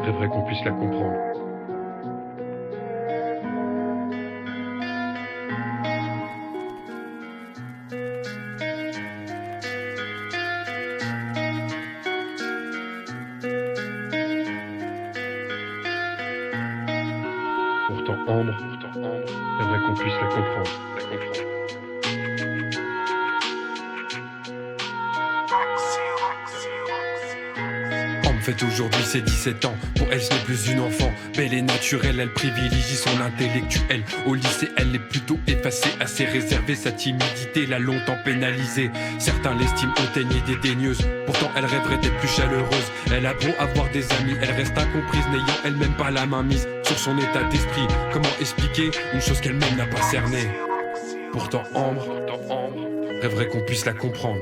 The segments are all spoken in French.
rêverait qu'on puisse la comprendre. Pourtant Ambre, rêverait qu'on puisse la comprendre. Ambre fête aujourd'hui ses 17 ans. Pour elle ce n'est plus une enfant. Belle et naturelle, elle privilégie son intellectuel. Au lycée elle est plutôt effacée, assez réservée. Sa timidité l'a longtemps pénalisée. Certains l'estiment hautaine et dédaigneuse. Pourtant elle rêverait d'être plus chaleureuse. Elle a beau avoir des amis, elle reste incomprise, n'ayant elle-même pas la main mise sur son état d'esprit. Comment expliquer une chose qu'elle-même n'a pas cernée? Pourtant Ambre rêverait qu'on puisse la comprendre.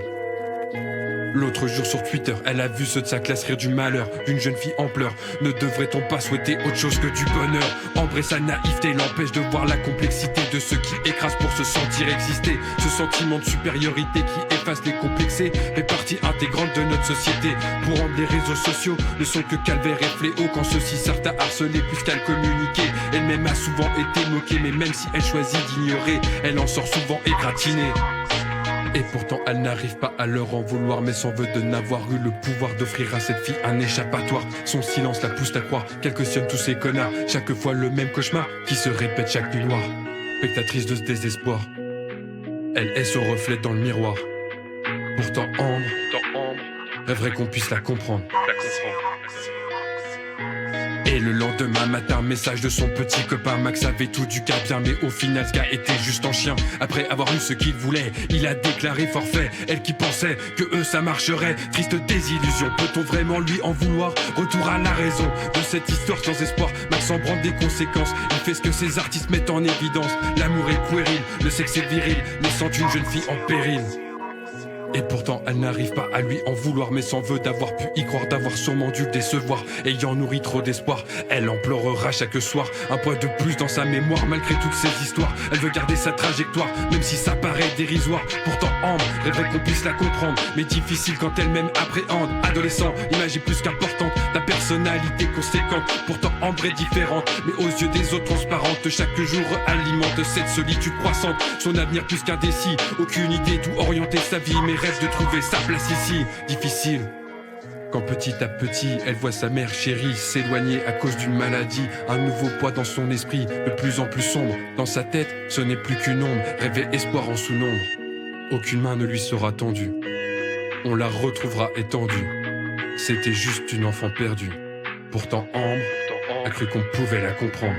L'autre jour sur Twitter, elle a vu ceux de sa classe rire du malheur d'une jeune fille en pleurs. Ne devrait-on pas souhaiter autre chose que du bonheur? Ambre et sa naïveté l'empêche de voir la complexité de ceux qui écrasent pour se sentir exister. Ce sentiment de supériorité qui efface les complexés fait partie intégrante de notre société. Pour Ambre, les réseaux sociaux ne sont que calvaire et fléau quand ceux-ci servent à harceler plus qu'à le communiquer. Elle-même a souvent été moquée, mais même si elle choisit d'ignorer, elle en sort souvent égratignée. Et pourtant elle n'arrive pas à leur en vouloir, mais s'en veut de n'avoir eu le pouvoir d'offrir à cette fille un échappatoire. Son silence la pousse à croire qu'elle cautionne tous ces connards. Chaque fois le même cauchemar qui se répète chaque nuit noire. Spectatrice de ce désespoir, elle est son reflet dans le miroir. Pourtant Ambre rêverait qu'on puisse la comprendre. Et le lendemain matin, message de son petit copain. Max avait tout du cas bien, mais au final ce gars était juste en chien. Après avoir eu ce qu'il voulait, il a déclaré forfait. Elle qui pensait que eux ça marcherait, triste désillusion. Peut-on vraiment lui en vouloir? Retour à la raison de cette histoire sans espoir. Max en branle des conséquences, il fait ce que ces artistes mettent en évidence. L'amour est puéril, le sexe est viril, laissant une jeune fille en péril. Et pourtant elle n'arrive pas à lui en vouloir, mais s'en veut d'avoir pu y croire, d'avoir sûrement dû le décevoir. Ayant nourri trop d'espoir, elle en pleurera chaque soir. Un poids de plus dans sa mémoire, malgré toutes ces histoires. Elle veut garder sa trajectoire, même si ça paraît dérisoire. Pourtant Ambre rêverait qu'on puisse la comprendre, mais difficile quand elle-même appréhende. Adolescent, image est plus qu'importante, ta personnalité conséquente. Pourtant Ambre est différente, mais aux yeux des autres transparente. Chaque jour alimente cette solitude croissante. Son avenir plus qu'indécis, aucune idée d'où orienter sa vie, mais rêve de trouver sa place ici. Difficile quand petit à petit elle voit sa mère chérie s'éloigner à cause d'une maladie. Un nouveau poids dans son esprit, de plus en plus sombre. Dans sa tête, ce n'est plus qu'une ombre, rêver espoir en sous-nombre. Aucune main ne lui sera tendue, on la retrouvera étendue. C'était juste une enfant perdue. Pourtant Ambre a cru qu'on pouvait la comprendre.